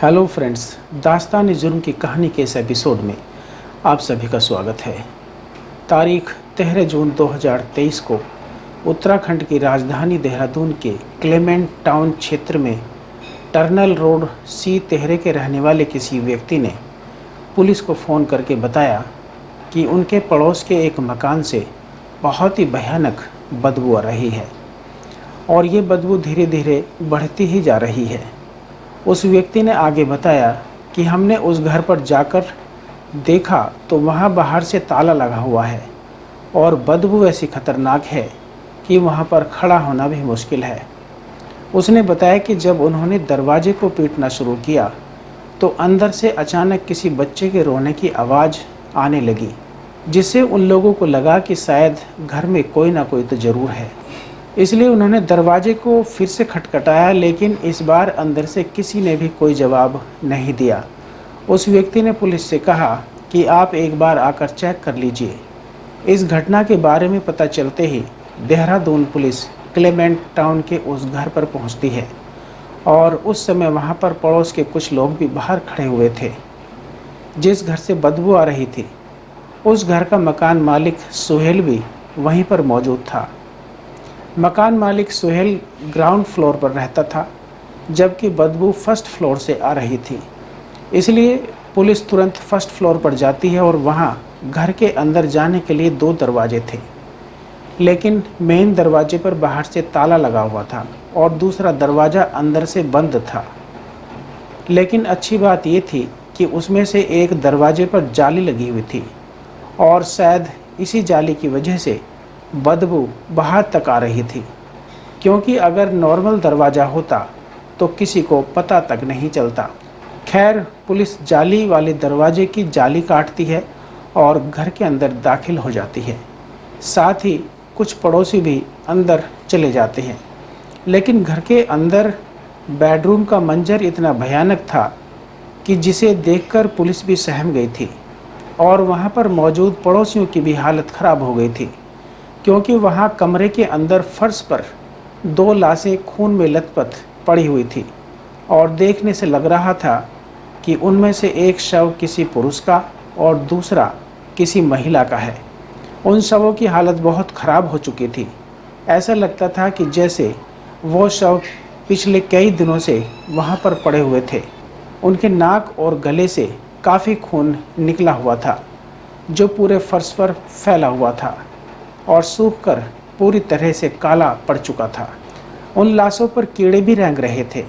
Hello friends, दास्तान जुर्म की कहानी के इस एपिसोड में आप सभी का स्वागत है। तारीख 13 जून 2023 को उत्तराखंड की राजधानी देहरादून के क्लेमेंट टाउन क्षेत्र में टर्नल रोड सी तेहरे के रहने वाले किसी व्यक्ति ने पुलिस को फ़ोन करके बताया कि उनके पड़ोस के एक मकान से बहुत ही भयानक बदबू आ रही है और ये बदबू धीरे धीरे बढ़ती ही जा रही है। उस व्यक्ति ने आगे बताया कि हमने उस घर पर जाकर देखा तो वहाँ बाहर से ताला लगा हुआ है और बदबू ऐसी खतरनाक है कि वहाँ पर खड़ा होना भी मुश्किल है। उसने बताया कि जब उन्होंने दरवाजे को पीटना शुरू किया तो अंदर से अचानक किसी बच्चे के रोने की आवाज़ आने लगी, जिससे उन लोगों को लगा कि शायद घर में कोई ना कोई तो ज़रूर है। इसलिए उन्होंने दरवाजे को फिर से खटखटाया, लेकिन इस बार अंदर से किसी ने भी कोई जवाब नहीं दिया। उस व्यक्ति ने पुलिस से कहा कि आप एक बार आकर चेक कर लीजिए। इस घटना के बारे में पता चलते ही देहरादून पुलिस क्लेमेंट टाउन के उस घर पर पहुंचती है और उस समय वहां पर पड़ोस के कुछ लोग भी बाहर खड़े हुए थे। जिस घर से बदबू आ रही थी उस घर का मकान मालिक सुहेल भी वहीं पर मौजूद था। मकान मालिक सुहेल ग्राउंड फ्लोर पर रहता था, जबकि बदबू फर्स्ट फ्लोर से आ रही थी। इसलिए पुलिस तुरंत फर्स्ट फ्लोर पर जाती है और वहां घर के अंदर जाने के लिए 2 दरवाजे थे, लेकिन मेन दरवाजे पर बाहर से ताला लगा हुआ था और दूसरा दरवाज़ा अंदर से बंद था। लेकिन अच्छी बात यह थी कि उसमें से एक दरवाजे पर जाली लगी हुई थी और शायद इसी जाली की वजह से बदबू बाहर तक आ रही थी, क्योंकि अगर नॉर्मल दरवाज़ा होता तो किसी को पता तक नहीं चलता। खैर, पुलिस जाली वाले दरवाजे की जाली काटती है और घर के अंदर दाखिल हो जाती है। साथ ही कुछ पड़ोसी भी अंदर चले जाते हैं, लेकिन घर के अंदर बेडरूम का मंजर इतना भयानक था कि जिसे देखकर पुलिस भी सहम गई थी और वहाँ पर मौजूद पड़ोसियों की भी हालत ख़राब हो गई थी, क्योंकि वहाँ कमरे के अंदर फर्श पर 2 लाशें खून में लथपथ पड़ी हुई थी और देखने से लग रहा था कि उनमें से एक शव किसी पुरुष का और दूसरा किसी महिला का है। उन शवों की हालत बहुत ख़राब हो चुकी थी। ऐसा लगता था कि जैसे वो शव पिछले कई दिनों से वहाँ पर पड़े हुए थे। उनके नाक और गले से काफ़ी खून निकला हुआ था, जो पूरे फर्श पर फैला हुआ था और सूखकर पूरी तरह से काला पड़ चुका था। उन लाशों पर कीड़े भी रेंग रहे थे,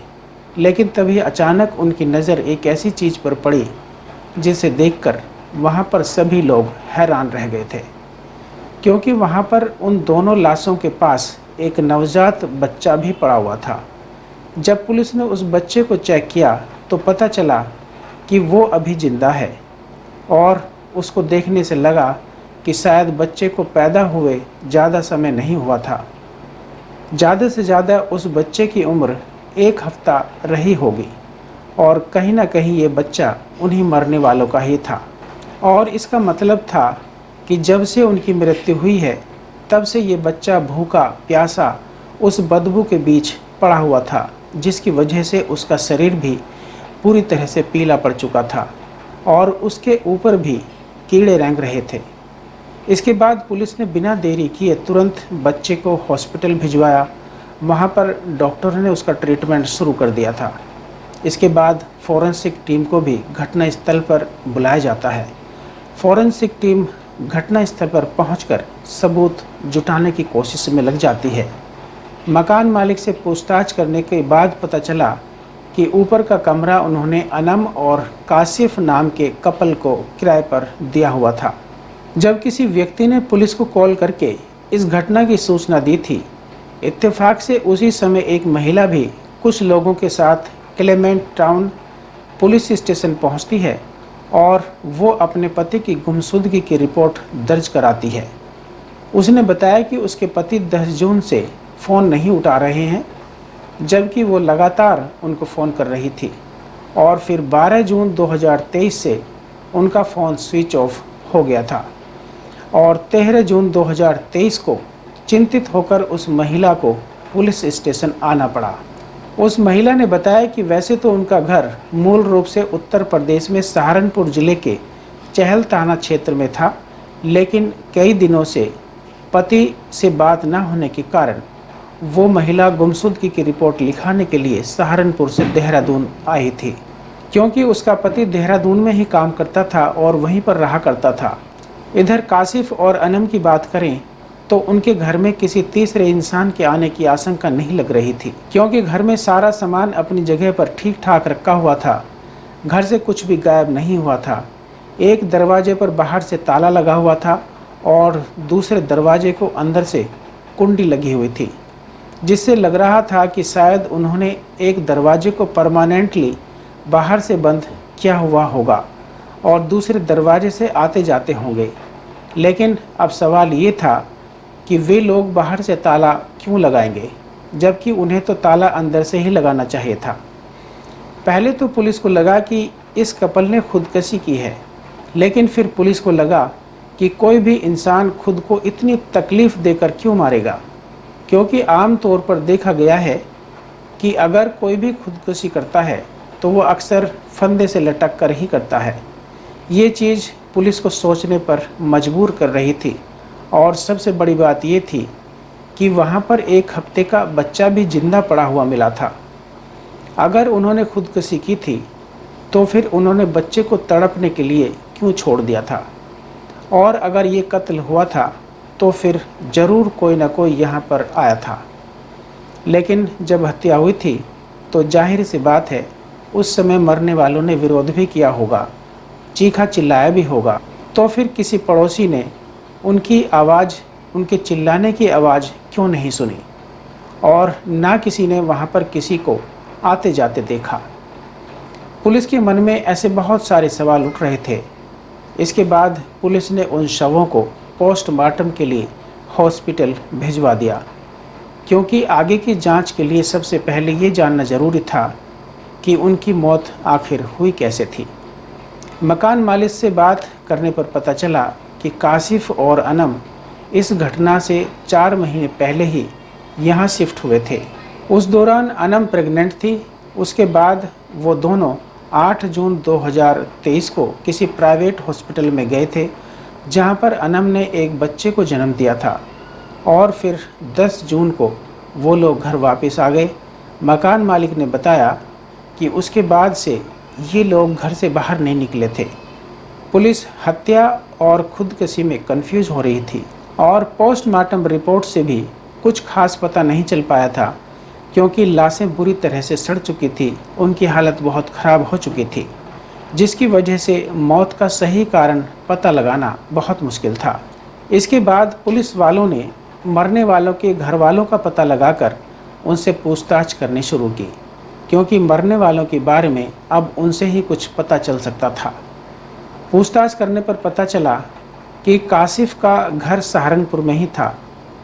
लेकिन तभी अचानक उनकी नज़र एक ऐसी चीज़ पर पड़ी जिसे देखकर वहाँ पर सभी लोग हैरान रह गए थे, क्योंकि वहाँ पर उन दोनों लाशों के पास एक नवजात बच्चा भी पड़ा हुआ था। जब पुलिस ने उस बच्चे को चेक किया तो पता चला कि वो अभी जिंदा है और उसको देखने से लगा कि शायद बच्चे को पैदा हुए ज़्यादा समय नहीं हुआ था। ज़्यादा से ज़्यादा उस बच्चे की उम्र 1 हफ्ता रही होगी और कहीं ना कहीं ये बच्चा उन्हीं मरने वालों का ही था। और इसका मतलब था कि जब से उनकी मृत्यु हुई है तब से ये बच्चा भूखा प्यासा उस बदबू के बीच पड़ा हुआ था, जिसकी वजह से उसका शरीर भी पूरी तरह से पीला पड़ चुका था और उसके ऊपर भी कीड़े रेंग रहे थे। इसके बाद पुलिस ने बिना देरी किए तुरंत बच्चे को हॉस्पिटल भिजवाया। वहाँ पर डॉक्टर ने उसका ट्रीटमेंट शुरू कर दिया था। इसके बाद फॉरेंसिक टीम को भी घटनास्थल पर बुलाया जाता है। फॉरेंसिक टीम घटनास्थल पर पहुंचकर सबूत जुटाने की कोशिश में लग जाती है। मकान मालिक से पूछताछ करने के बाद पता चला कि ऊपर का कमरा उन्होंने अनम और काशिफ नाम के कपल को किराए पर दिया हुआ था। जब किसी व्यक्ति ने पुलिस को कॉल करके इस घटना की सूचना दी थी, इत्तेफाक से उसी समय एक महिला भी कुछ लोगों के साथ क्लेमेंट टाउन पुलिस स्टेशन पहुंचती है और वो अपने पति की गुमशुदगी की रिपोर्ट दर्ज कराती है। उसने बताया कि उसके पति 10 जून से फ़ोन नहीं उठा रहे हैं, जबकि वो लगातार उनको फ़ोन कर रही थी और फिर 12 जून 2023 से उनका फ़ोन स्विच ऑफ हो गया था और 13 जून 2023 को चिंतित होकर उस महिला को पुलिस स्टेशन आना पड़ा। उस महिला ने बताया कि वैसे तो उनका घर मूल रूप से उत्तर प्रदेश में सहारनपुर जिले के चहल थाना क्षेत्र में था, लेकिन कई दिनों से पति से बात न होने के कारण वो महिला गुमशुदगी की रिपोर्ट लिखाने के लिए सहारनपुर से देहरादून आई थी। क्योंकि उसका पति देहरादून में ही काम करता था और वहीं पर रहा करता था। इधर काशिफ और अनम की बात करें तो उनके घर में किसी तीसरे इंसान के आने की आशंका नहीं लग रही थी, क्योंकि घर में सारा सामान अपनी जगह पर ठीक ठाक रखा हुआ था। घर से कुछ भी गायब नहीं हुआ था। एक दरवाजे पर बाहर से ताला लगा हुआ था और दूसरे दरवाजे को अंदर से कुंडी लगी हुई थी, जिससे लग रहा था कि शायद उन्होंने एक दरवाजे को परमानेंटली बाहर से बंद किया हुआ होगा और दूसरे दरवाजे से आते जाते होंगे। लेकिन अब सवाल ये था कि वे लोग बाहर से ताला क्यों लगाएंगे, जबकि उन्हें तो ताला अंदर से ही लगाना चाहिए था। पहले तो पुलिस को लगा कि इस कपल ने खुदकुशी की है, लेकिन फिर पुलिस को लगा कि कोई भी इंसान खुद को इतनी तकलीफ़ देकर क्यों मारेगा, क्योंकि आम तौर पर देखा गया है कि अगर कोई भी खुदकुशी करता है तो वो अक्सर फंदे से लटक कर ही करता है। ये चीज़ पुलिस को सोचने पर मजबूर कर रही थी। और सबसे बड़ी बात ये थी कि वहाँ पर 1 हफ्ते का बच्चा भी जिंदा पड़ा हुआ मिला था। अगर उन्होंने खुदकुशी की थी तो फिर उन्होंने बच्चे को तड़पने के लिए क्यों छोड़ दिया था, और अगर ये कत्ल हुआ था तो फिर ज़रूर कोई ना कोई यहाँ पर आया था। लेकिन जब हत्या हुई थी तो जाहिर सी बात है उस समय मरने वालों ने विरोध भी किया होगा, चीखा चिल्लाया भी होगा। तो फिर किसी पड़ोसी ने उनकी आवाज़, उनके चिल्लाने की आवाज़ क्यों नहीं सुनी, और ना किसी ने वहाँ पर किसी को आते जाते देखा। पुलिस के मन में ऐसे बहुत सारे सवाल उठ रहे थे। इसके बाद पुलिस ने उन शवों को पोस्टमार्टम के लिए हॉस्पिटल भिजवा दिया, क्योंकि आगे की जांच के लिए सबसे पहले ये जानना ज़रूरी था कि उनकी मौत आखिर हुई कैसे थी। मकान मालिक से बात करने पर पता चला कि काशिफ और अनम इस घटना से 4 महीने पहले ही यहाँ शिफ्ट हुए थे। उस दौरान अनम प्रेग्नेंट थी। उसके बाद वो दोनों 8 जून 2023 को किसी प्राइवेट हॉस्पिटल में गए थे, जहाँ पर अनम ने एक बच्चे को जन्म दिया था, और फिर 10 जून को वो लोग घर वापस आ गए। मकान मालिक ने बताया कि उसके बाद से ये लोग घर से बाहर नहीं निकले थे। पुलिस हत्या और खुदकुशी में कंफ्यूज हो रही थी, और पोस्टमार्टम रिपोर्ट से भी कुछ खास पता नहीं चल पाया था, क्योंकि लाशें बुरी तरह से सड़ चुकी थी, उनकी हालत बहुत ख़राब हो चुकी थी, जिसकी वजह से मौत का सही कारण पता लगाना बहुत मुश्किल था। इसके बाद पुलिस वालों ने मरने वालों के घर वालों का पता लगाकर उनसे पूछताछ करनी शुरू की, क्योंकि मरने वालों के बारे में अब उनसे ही कुछ पता चल सकता था। पूछताछ करने पर पता चला कि काशिफ का घर सहारनपुर में ही था।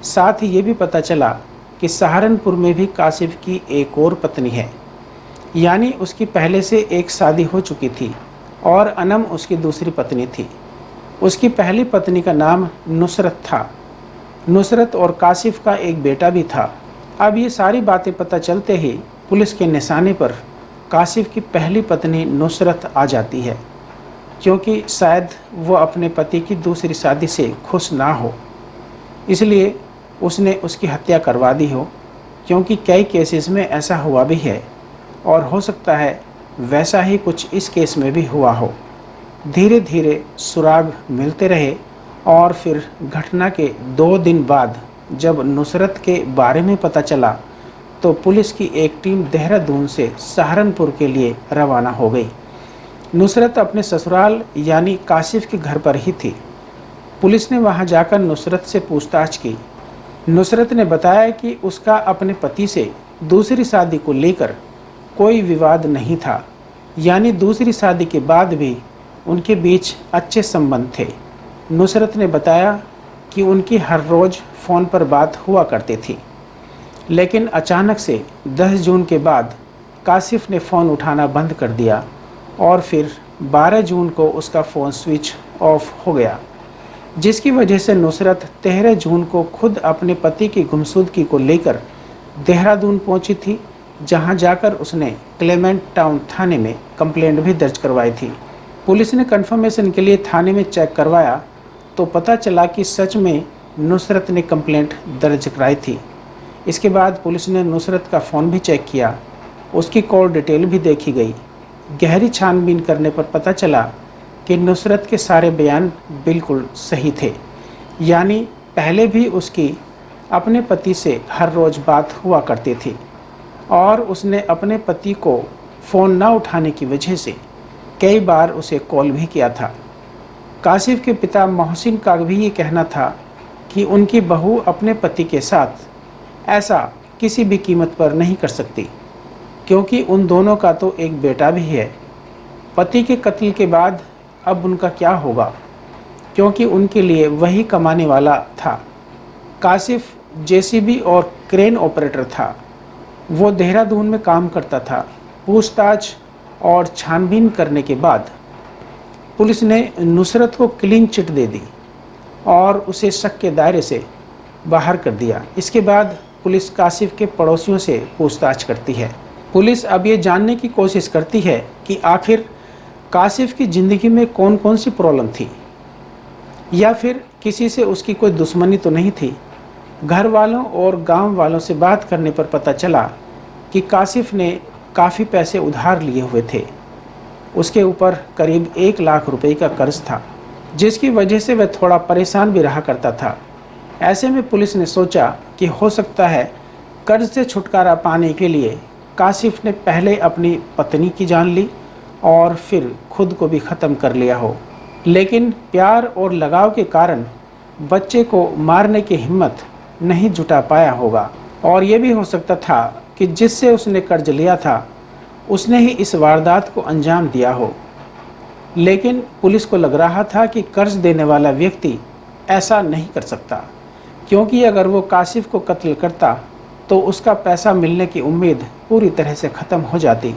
साथ ही ये भी पता चला कि सहारनपुर में भी काशिफ की एक और पत्नी है, यानी उसकी पहले से एक शादी हो चुकी थी और अनम उसकी दूसरी पत्नी थी। उसकी पहली पत्नी का नाम नुसरत था। नुसरत और काशिफ का एक बेटा भी था। अब ये सारी बातें पता चलते ही पुलिस के निशाने पर काशिफ की पहली पत्नी नुसरत आ जाती है, क्योंकि शायद वो अपने पति की दूसरी शादी से खुश ना हो, इसलिए उसने उसकी हत्या करवा दी हो, क्योंकि कई केसेस में ऐसा हुआ भी है, और हो सकता है वैसा ही कुछ इस केस में भी हुआ हो। धीरे धीरे सुराग मिलते रहे, और फिर घटना के 2 दिन बाद जब नुसरत के बारे में पता चला तो पुलिस की एक टीम देहरादून से सहारनपुर के लिए रवाना हो गई। नुसरत अपने ससुराल यानी काशिफ के घर पर ही थी। पुलिस ने वहां जाकर नुसरत से पूछताछ की। नुसरत ने बताया कि उसका अपने पति से दूसरी शादी को लेकर कोई विवाद नहीं था, यानी दूसरी शादी के बाद भी उनके बीच अच्छे संबंध थे। नुसरत ने बताया कि उनकी हर रोज़ फ़ोन पर बात हुआ करती थी, लेकिन अचानक से 10 जून के बाद काशिफ ने फ़ोन उठाना बंद कर दिया, और फिर 12 जून को उसका फ़ोन स्विच ऑफ हो गया, जिसकी वजह से नुसरत 13 जून को खुद अपने पति की गुमशुदगी को लेकर देहरादून पहुंची थी, जहां जाकर उसने क्लेमेंट टाउन थाने में कंप्लेंट भी दर्ज करवाई थी। पुलिस ने कंफर्मेशन के लिए थाने में चेक करवाया तो पता चला कि सच में नुसरत ने कंप्लेंट दर्ज कराई थी। इसके बाद पुलिस ने नुसरत का फ़ोन भी चेक किया, उसकी कॉल डिटेल भी देखी गई। गहरी छानबीन करने पर पता चला कि नुसरत के सारे बयान बिल्कुल सही थे, यानी पहले भी उसकी अपने पति से हर रोज़ बात हुआ करती थी और उसने अपने पति को फ़ोन ना उठाने की वजह से कई बार उसे कॉल भी किया था। काशिफ के पिता मोहसिन का भी ये कहना था कि उनकी बहू अपने पति के साथ ऐसा किसी भी कीमत पर नहीं कर सकती, क्योंकि उन दोनों का तो एक बेटा भी है। पति के कत्ल के बाद अब उनका क्या होगा, क्योंकि उनके लिए वही कमाने वाला था। काशिफ जेसीबी और क्रेन ऑपरेटर था। वो देहरादून में काम करता था। पूछताछ और छानबीन करने के बाद पुलिस ने नुसरत को क्लीन चिट दे दी और उसे शक के दायरे से बाहर कर दिया। इसके बाद पुलिस काशिफ के पड़ोसियों से पूछताछ करती है। पुलिस अब ये जानने की कोशिश करती है कि आखिर काशिफ की ज़िंदगी में कौन कौन सी प्रॉब्लम थी, या फिर किसी से उसकी कोई दुश्मनी तो नहीं थी। घर वालों और गांव वालों से बात करने पर पता चला कि काशिफ ने काफ़ी पैसे उधार लिए हुए थे। उसके ऊपर करीब 1 लाख रुपए का कर्ज था, जिसकी वजह से वह थोड़ा परेशान भी रहा करता था। ऐसे में पुलिस ने सोचा कि हो सकता है कर्ज से छुटकारा पाने के लिए काशिफ ने पहले अपनी पत्नी की जान ली और फिर खुद को भी ख़त्म कर लिया हो, लेकिन प्यार और लगाव के कारण बच्चे को मारने की हिम्मत नहीं जुटा पाया होगा। और ये भी हो सकता था कि जिससे उसने कर्ज लिया था उसने ही इस वारदात को अंजाम दिया हो। लेकिन पुलिस को लग रहा था कि कर्ज देने वाला व्यक्ति ऐसा नहीं कर सकता, क्योंकि अगर वो काशिफ को कत्ल करता तो उसका पैसा मिलने की उम्मीद पूरी तरह से ख़त्म हो जाती।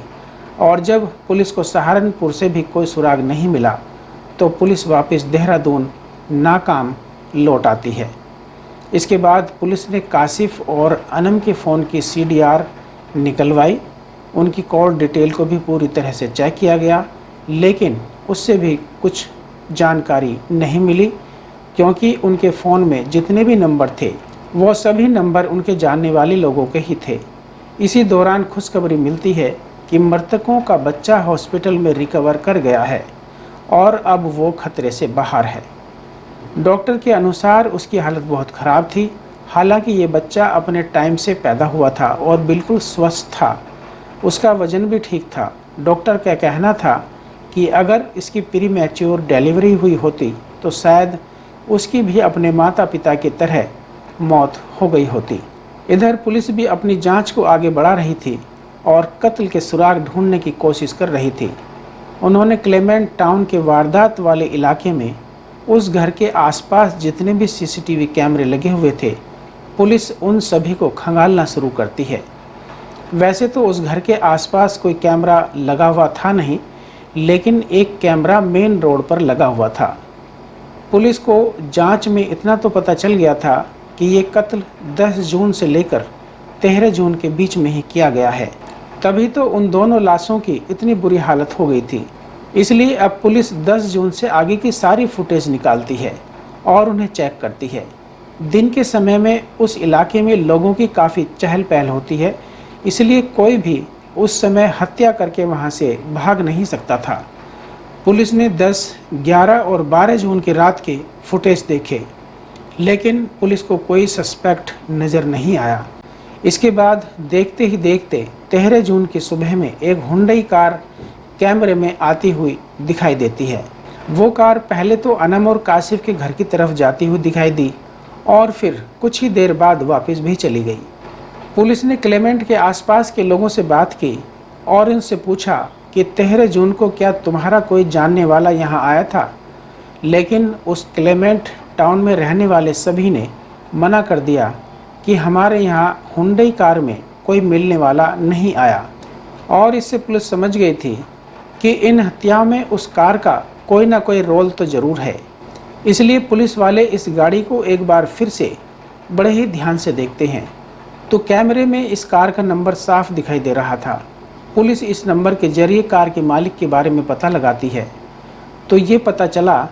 और जब पुलिस को सहारनपुर से भी कोई सुराग नहीं मिला तो पुलिस वापस देहरादून नाकाम लौट आती है। इसके बाद पुलिस ने काशिफ और अनम के फ़ोन की CDR निकलवाई। उनकी कॉल डिटेल को भी पूरी तरह से चेक किया गया, लेकिन उससे भी कुछ जानकारी नहीं मिली, क्योंकि उनके फ़ोन में जितने भी नंबर थे वो सभी नंबर उनके जानने वाले लोगों के ही थे। इसी दौरान खुशखबरी मिलती है कि मृतकों का बच्चा हॉस्पिटल में रिकवर कर गया है और अब वो खतरे से बाहर है। डॉक्टर के अनुसार उसकी हालत बहुत ख़राब थी। हालांकि ये बच्चा अपने टाइम से पैदा हुआ था और बिल्कुल स्वस्थ था, उसका वज़न भी ठीक था। डॉक्टर का कहना था कि अगर इसकी प्री मैच्योर डिलीवरी हुई होती तो शायद उसकी भी अपने माता पिता की तरह मौत हो गई होती। इधर पुलिस भी अपनी जांच को आगे बढ़ा रही थी और कत्ल के सुराग ढूंढने की कोशिश कर रही थी। उन्होंने क्लेमेंट टाउन के वारदात वाले इलाके में उस घर के आसपास जितने भी CCTV कैमरे लगे हुए थे, पुलिस उन सभी को खंगालना शुरू करती है। वैसे तो उस घर के आसपास कोई कैमरा लगा हुआ था नहीं, लेकिन एक कैमरा मेन रोड पर लगा हुआ था। पुलिस को जांच में इतना तो पता चल गया था कि ये कत्ल 10 जून से लेकर 13 जून के बीच में ही किया गया है। तभी तो उन दोनों लाशों की इतनी बुरी हालत हो गई थी। इसलिए अब पुलिस 10 जून से आगे की सारी फुटेज निकालती है और उन्हें चेक करती है। दिन के समय में उस इलाके में लोगों की काफ़ी चहल पहल होती है, इसलिए कोई भी उस समय हत्या करके वहां से भाग नहीं सकता था। पुलिस ने 10, 11 और 12 जून की रात के फुटेज देखे, लेकिन पुलिस को कोई सस्पेक्ट नज़र नहीं आया। इसके बाद देखते ही देखते 13 जून की सुबह में एक हुंडई कार कैमरे में आती हुई दिखाई देती है। वो कार पहले तो अनम और काशिफ के घर की तरफ जाती हुई दिखाई दी और फिर कुछ ही देर बाद वापस भी चली गई। पुलिस ने क्लेमेंट के आसपास के लोगों से बात की और उनसे पूछा कि 13 जून को क्या तुम्हारा कोई जानने वाला यहाँ आया था, लेकिन उस क्लेमेंट टाउन में रहने वाले सभी ने मना कर दिया कि हमारे यहाँ हुंडई कार में कोई मिलने वाला नहीं आया। और इससे पुलिस समझ गई थी कि इन हत्याओं में उस कार का कोई ना कोई रोल तो ज़रूर है। इसलिए पुलिस वाले इस गाड़ी को एक बार फिर से बड़े ही ध्यान से देखते हैं तो कैमरे में इस कार का नंबर साफ दिखाई दे रहा था। पुलिस इस नंबर के जरिए कार के मालिक के बारे में पता लगाती है तो ये पता चला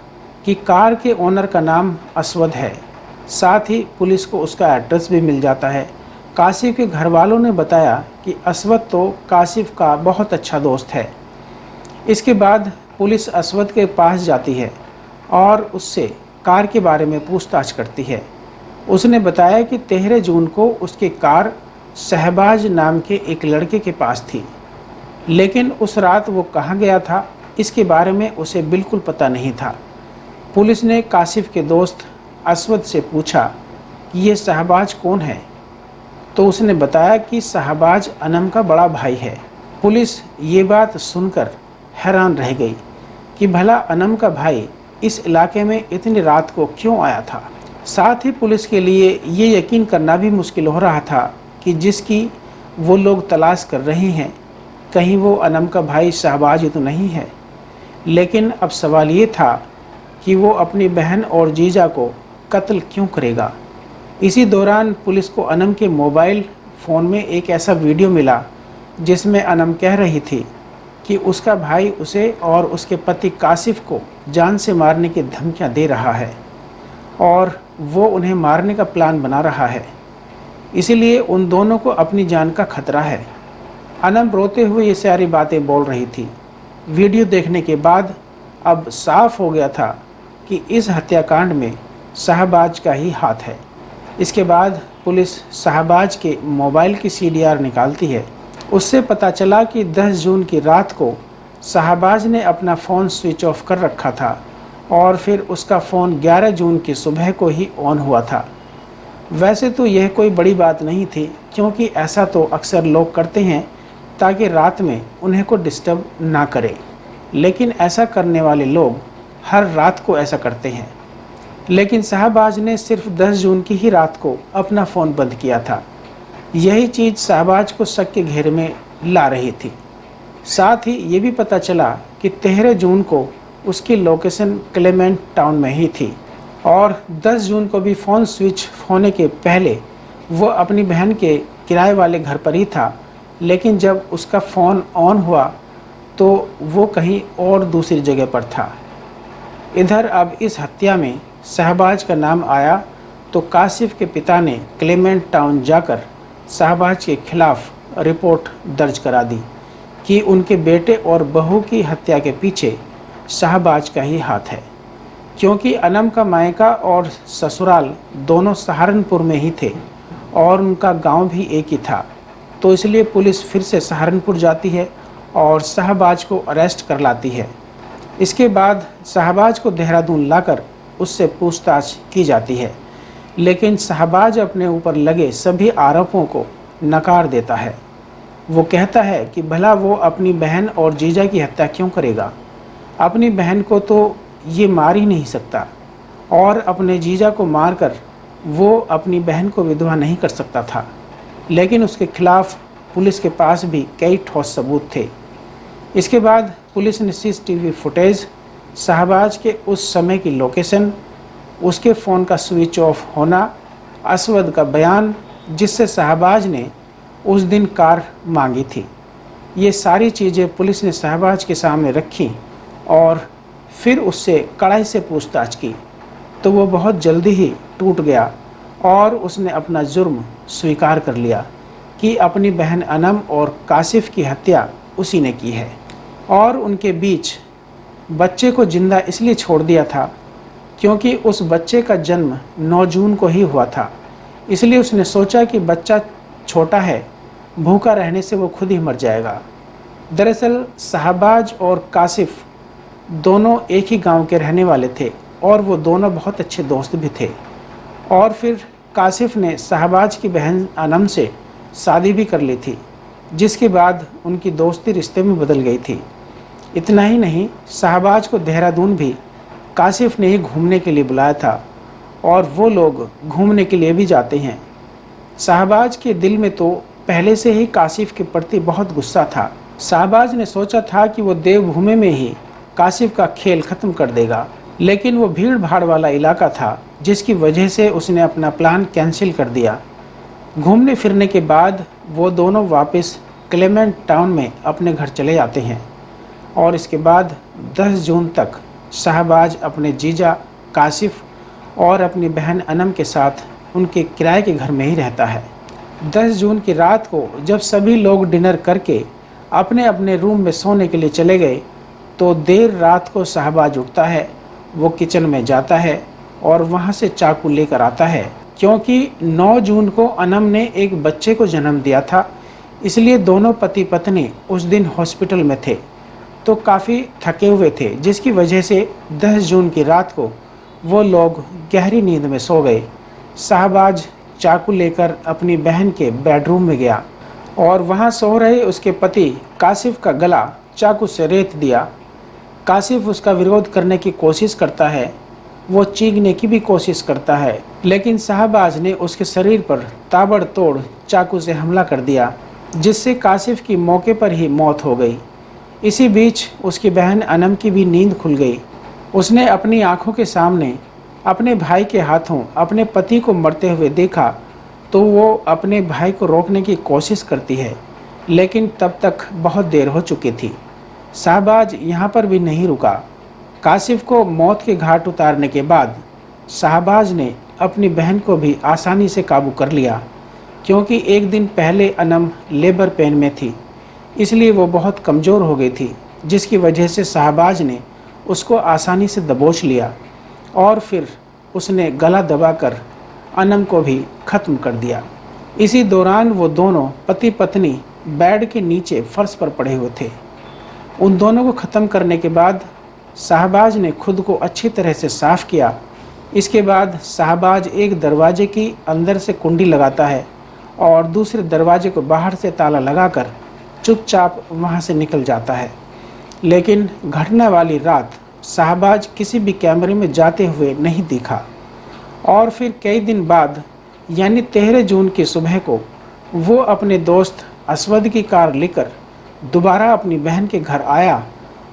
कि कार के ओनर का नाम असवद है। साथ ही पुलिस को उसका एड्रेस भी मिल जाता है। कासिफ के घर वालों ने बताया कि असवद तो कासिफ का बहुत अच्छा दोस्त है। इसके बाद पुलिस असवद के पास जाती है और उससे कार के बारे में पूछताछ करती है। उसने बताया कि 13 जून को उसकी कार शहबाज नाम के एक लड़के के पास थी, लेकिन उस रात वो कहाँ गया था इसके बारे में उसे बिल्कुल पता नहीं था। पुलिस ने कासिफ के दोस्त असवद से पूछा कि ये शहबाज कौन है, तो उसने बताया कि शहबाज अनम का बड़ा भाई है। पुलिस ये बात सुनकर हैरान रह गई कि भला अनम का भाई इस इलाके में इतनी रात को क्यों आया था। साथ ही पुलिस के लिए ये यकीन करना भी मुश्किल हो रहा था कि जिसकी वो लोग तलाश कर रहे हैं कहीं वो अनम का भाई शहबाज ही तो नहीं है। लेकिन अब सवाल ये था कि वो अपनी बहन और जीजा को कत्ल क्यों करेगा। इसी दौरान पुलिस को अनम के मोबाइल फ़ोन में एक ऐसा वीडियो मिला जिसमें अनम कह रही थी कि उसका भाई उसे और उसके पति कासिफ को जान से मारने की धमकियां दे रहा है और वो उन्हें मारने का प्लान बना रहा है, इसीलिए उन दोनों को अपनी जान का खतरा है। अनम रोते हुए ये सारी बातें बोल रही थी। वीडियो देखने के बाद अब साफ हो गया था कि इस हत्याकांड में शहबाज का ही हाथ है। इसके बाद पुलिस शहबाज के मोबाइल की CDR निकालती है। उससे पता चला कि 10 जून की रात को शहबाज ने अपना फ़ोन स्विच ऑफ कर रखा था और फिर उसका फ़ोन 11 जून की सुबह को ही ऑन हुआ था। वैसे तो यह कोई बड़ी बात नहीं थी, क्योंकि ऐसा तो अक्सर लोग करते हैं ताकि रात में उन्हें को डिस्टर्ब ना करे, लेकिन ऐसा करने वाले लोग हर रात को ऐसा करते हैं। लेकिन शहबाज ने सिर्फ 10 जून की ही रात को अपना फ़ोन बंद किया था। यही चीज़ शहबाज को शक के घेरे में ला रही थी। साथ ही ये भी पता चला कि 13 जून को उसकी लोकेशन क्लेमेंट टाउन में ही थी और 10 जून को भी फ़ोन स्विच होने के पहले वो अपनी बहन के किराए वाले घर पर ही था, लेकिन जब उसका फ़ोन ऑन हुआ तो वो कहीं और दूसरी जगह पर था। इधर अब इस हत्या में शहबाज का नाम आया तो कासिफ के पिता ने क्लेमेंट टाउन जाकर शहबाज के खिलाफ रिपोर्ट दर्ज करा दी कि उनके बेटे और बहू की हत्या के पीछे शहबाज का ही हाथ है। क्योंकि अनम का मायका और ससुराल दोनों सहारनपुर में ही थे और उनका गांव भी एक ही था, तो इसलिए पुलिस फिर से सहारनपुर जाती है और शहबाज को अरेस्ट कर लाती है। इसके बाद शहबाज को देहरादून लाकर उससे पूछताछ की जाती है, लेकिन शहबाज अपने ऊपर लगे सभी आरोपों को नकार देता है। वो कहता है कि भला वो अपनी बहन और जीजा की हत्या क्यों करेगा। अपनी बहन को तो ये मार ही नहीं सकता और अपने जीजा को मारकर वो अपनी बहन को विधवा नहीं कर सकता था, लेकिन उसके खिलाफ पुलिस के पास भी कई ठोस सबूत थे। इसके बाद पुलिस ने CCTV फुटेज, शहबाज के उस समय की लोकेशन, उसके फ़ोन का स्विच ऑफ होना, असवद का बयान जिससे शहबाज ने उस दिन कार मांगी थी, ये सारी चीज़ें पुलिस ने शहबाज के सामने रखी और फिर उससे कड़ाई से पूछताछ की तो वो बहुत जल्दी ही टूट गया और उसने अपना जुर्म स्वीकार कर लिया कि अपनी बहन अनम और कासिफ की हत्या उसी ने की है और उनके बीच बच्चे को जिंदा इसलिए छोड़ दिया था क्योंकि उस बच्चे का जन्म 9 जून को ही हुआ था। इसलिए उसने सोचा कि बच्चा छोटा है, भूखा रहने से वो खुद ही मर जाएगा। दरअसल शहबाज और कासिफ दोनों एक ही गांव के रहने वाले थे और वो दोनों बहुत अच्छे दोस्त भी थे। और फिर कासिफ ने शहबाज की बहन अनम से शादी भी कर ली थी, जिसके बाद उनकी दोस्ती रिश्ते में बदल गई थी। इतना ही नहीं, शहबाज को देहरादून भी कासिफ ने ही घूमने के लिए बुलाया था और वो लोग घूमने के लिए भी जाते हैं। शहबाज के दिल में तो पहले से ही कासिफ के प्रति बहुत गुस्सा था। शहबाज ने सोचा था कि वो देवभूमि में ही कासिफ का खेल ख़त्म कर देगा, लेकिन वो भीड़ भाड़ वाला इलाका था जिसकी वजह से उसने अपना प्लान कैंसिल कर दिया। घूमने फिरने के बाद वो दोनों वापस क्लेमेंट टाउन में अपने घर चले जाते हैं और इसके बाद 10 जून तक शहबाज अपने जीजा काशिफ और अपनी बहन अनम के साथ उनके किराए के घर में ही रहता है। 10 जून की रात को जब सभी लोग डिनर करके अपने अपने रूम में सोने के लिए चले गए तो देर रात को शहबाज उठता है। वो किचन में जाता है और वहाँ से चाकू लेकर आता है। क्योंकि 9 जून को अनम ने एक बच्चे को जन्म दिया था, इसलिए दोनों पति पत्नी उस दिन हॉस्पिटल में थे तो काफ़ी थके हुए थे, जिसकी वजह से 10 जून की रात को वो लोग गहरी नींद में सो गए। शहबाज चाकू लेकर अपनी बहन के बेडरूम में गया और वहाँ सो रहे उसके पति काशिफ का गला चाकू से रेत दिया। काशिफ उसका विरोध करने की कोशिश करता है, वो चीखने की भी कोशिश करता है, लेकिन शहबाज ने उसके शरीर पर ताबड़तोड़ चाकू से हमला कर दिया, जिससे काशिफ की मौके पर ही मौत हो गई। इसी बीच उसकी बहन अनम की भी नींद खुल गई। उसने अपनी आंखों के सामने अपने भाई के हाथों अपने पति को मरते हुए देखा तो वो अपने भाई को रोकने की कोशिश करती है, लेकिन तब तक बहुत देर हो चुकी थी। शहबाज यहाँ पर भी नहीं रुका। काशिफ को मौत के घाट उतारने के बाद शहबाज ने अपनी बहन को भी आसानी से काबू कर लिया। क्योंकि एक दिन पहले अनम लेबर पेन में थी, इसलिए वो बहुत कमज़ोर हो गई थी, जिसकी वजह से शहबाज ने उसको आसानी से दबोच लिया और फिर उसने गला दबाकर अनम को भी ख़त्म कर दिया। इसी दौरान वो दोनों पति पत्नी बेड के नीचे फर्श पर पड़े हुए थे। उन दोनों को ख़त्म करने के बाद शहबाज ने खुद को अच्छी तरह से साफ़ किया। इसके बाद शहबाज एक दरवाजे की अंदर से कुंडी लगाता है और दूसरे दरवाजे को बाहर से ताला लगाकर चुपचाप वहाँ से निकल जाता है। लेकिन घटना वाली रात शहबाज किसी भी कैमरे में जाते हुए नहीं दिखा और फिर कई दिन बाद यानी 13 जून की सुबह को वो अपने दोस्त असवद की कार लेकर दोबारा अपनी बहन के घर आया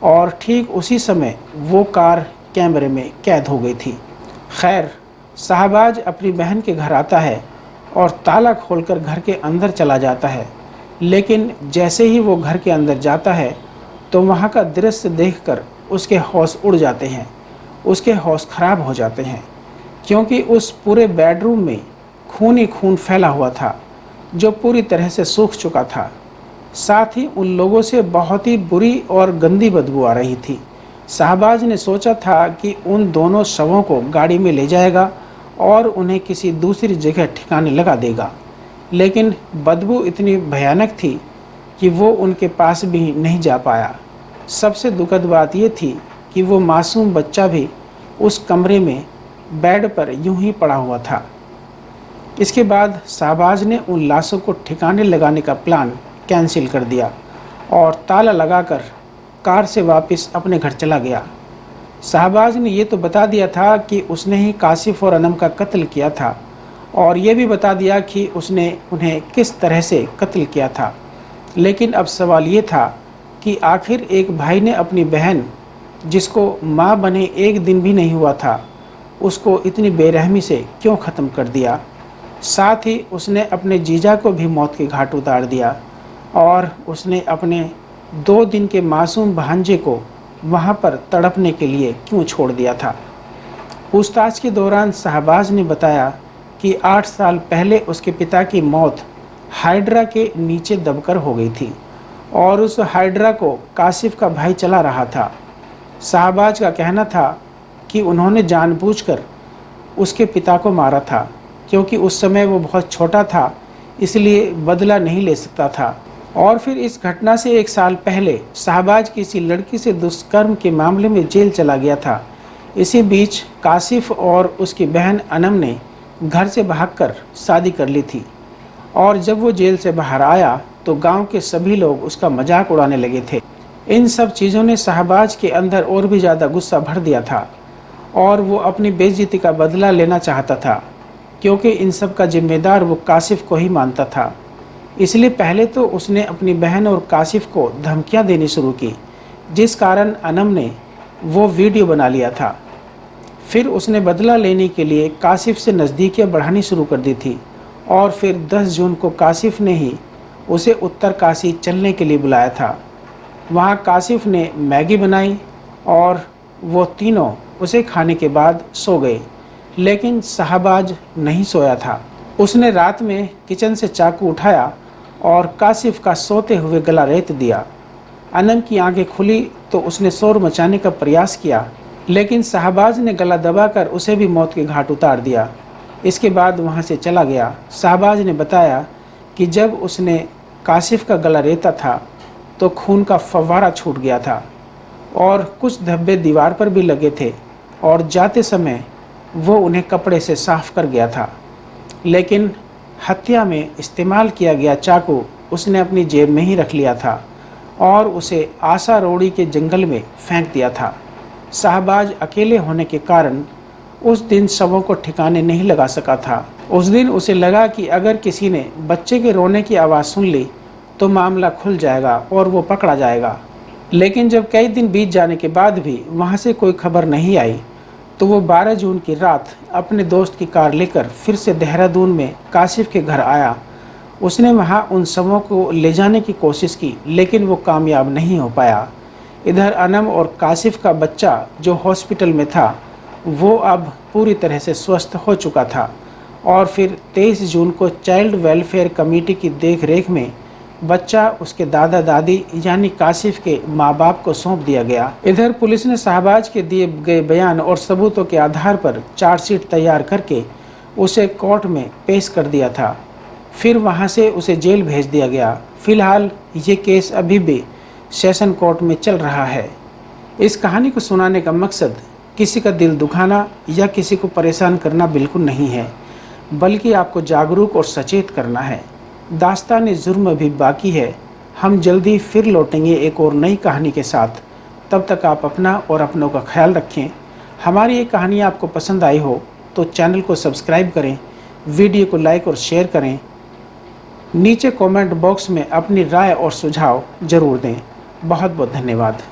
और ठीक उसी समय वो कार कैमरे में कैद हो गई थी। खैर, शहबाज अपनी बहन के घर आता है और ताला खोलकर घर के अंदर चला जाता है, लेकिन जैसे ही वो घर के अंदर जाता है तो वहाँ का दृश्य देखकर उसके होश उड़ जाते हैं, उसके होश खराब हो जाते हैं। क्योंकि उस पूरे बेडरूम में खून ही खून फैला हुआ था जो पूरी तरह से सूख चुका था। साथ ही उन लोगों से बहुत ही बुरी और गंदी बदबू आ रही थी। शहबाज ने सोचा था कि उन दोनों शवों को गाड़ी में ले जाएगा और उन्हें किसी दूसरी जगह ठिकाने लगा देगा, लेकिन बदबू इतनी भयानक थी कि वो उनके पास भी नहीं जा पाया। सबसे दुखद बात ये थी कि वो मासूम बच्चा भी उस कमरे में बेड पर यूं ही पड़ा हुआ था। इसके बाद शहबाज ने उन लाशों को ठिकाने लगाने का प्लान कैंसिल कर दिया और ताला लगाकर कार से वापस अपने घर चला गया। शहबाज ने ये तो बता दिया था कि उसने ही काशिफ और अनम का कत्ल किया था और ये भी बता दिया कि उसने उन्हें किस तरह से कत्ल किया था, लेकिन अब सवाल ये था कि आखिर एक भाई ने अपनी बहन, जिसको माँ बने एक दिन भी नहीं हुआ था, उसको इतनी बेरहमी से क्यों ख़त्म कर दिया। साथ ही उसने अपने जीजा को भी मौत के घाट उतार दिया और उसने अपने 2 दिन के मासूम भांजे को वहाँ पर तड़पने के लिए क्यों छोड़ दिया था। पूछताछ के दौरान शहबाज ने बताया कि 8 साल पहले उसके पिता की मौत हाइड्रा के नीचे दबकर हो गई थी और उस हाइड्रा को काशिफ का भाई चला रहा था। शहबाज का कहना था कि उन्होंने जानबूझकर उसके पिता को मारा था, क्योंकि उस समय वो बहुत छोटा था, इसलिए बदला नहीं ले सकता था। और फिर इस घटना से 1 साल पहले शहबाज किसी लड़की से दुष्कर्म के मामले में जेल चला गया था। इसी बीच काशिफ और उसकी बहन अनम ने घर से भागकर शादी कर ली थी और जब वो जेल से बाहर आया तो गांव के सभी लोग उसका मजाक उड़ाने लगे थे। इन सब चीज़ों ने शहबाज के अंदर और भी ज़्यादा गुस्सा भर दिया था और वो अपनी बेइज्जती का बदला लेना चाहता था, क्योंकि इन सब का जिम्मेदार वो काशिफ को ही मानता था। इसलिए पहले तो उसने अपनी बहन और काशिफ को धमकियां देनी शुरू की, जिस कारण अनम ने वो वीडियो बना लिया था। फिर उसने बदला लेने के लिए काशिफ से नज़दीकियां बढ़ानी शुरू कर दी थी और फिर 10 जून को काशिफ ने ही उसे उत्तरकाशी चलने के लिए बुलाया था। वहाँ काशिफ ने मैगी बनाई और वो तीनों उसे खाने के बाद सो गए, लेकिन शाहबाज नहीं सोया था। उसने रात में किचन से चाकू उठाया और काशिफ का सोते हुए गला रेत दिया। अनम की आंखें खुली तो उसने शोर मचाने का प्रयास किया, लेकिन शाहबाज ने गला दबाकर उसे भी मौत के घाट उतार दिया। इसके बाद वहाँ से चला गया। शाहबाज ने बताया कि जब उसने काशिफ का गला रेता था तो खून का फव्वारा छूट गया था और कुछ धब्बे दीवार पर भी लगे थे और जाते समय वो उन्हें कपड़े से साफ कर गया था। लेकिन हत्या में इस्तेमाल किया गया चाकू उसने अपनी जेब में ही रख लिया था और उसे आशा रोड़ी के जंगल में फेंक दिया था। शाहबाज अकेले होने के कारण उस दिन शवों को ठिकाने नहीं लगा सका था। उस दिन उसे लगा कि अगर किसी ने बच्चे के रोने की आवाज़ सुन ली तो मामला खुल जाएगा और वो पकड़ा जाएगा। लेकिन जब कई दिन बीत जाने के बाद भी वहाँ से कोई खबर नहीं आई तो वो 12 जून की रात अपने दोस्त की कार लेकर फिर से देहरादून में काशिफ के घर आया। उसने वहाँ उन शवों को ले जाने की कोशिश की, लेकिन वो कामयाब नहीं हो पाया। इधर अनम और काशिफ का बच्चा जो हॉस्पिटल में था वो अब पूरी तरह से स्वस्थ हो चुका था और फिर 23 जून को चाइल्ड वेलफेयर कमेटी की देखरेख में बच्चा उसके दादा दादी यानी काशिफ के माँ बाप को सौंप दिया गया। इधर पुलिस ने शाहबाज के दिए गए बयान और सबूतों के आधार पर चार्जशीट तैयार करके उसे कोर्ट में पेश कर दिया था। फिर वहाँ से उसे जेल भेज दिया गया। फिलहाल ये केस अभी भी सेशन कोर्ट में चल रहा है। इस कहानी को सुनाने का मकसद किसी का दिल दुखाना या किसी को परेशान करना बिल्कुल नहीं है, बल्कि आपको जागरूक और सचेत करना है। दास्तान जुर्म अभी बाकी है। हम जल्दी फिर लौटेंगे एक और नई कहानी के साथ। तब तक आप अपना और अपनों का ख्याल रखें। हमारी ये कहानी आपको पसंद आई हो तो चैनल को सब्सक्राइब करें, वीडियो को लाइक और शेयर करें। नीचे कमेंट बॉक्स में अपनी राय और सुझाव ज़रूर दें। बहुत बहुत धन्यवाद।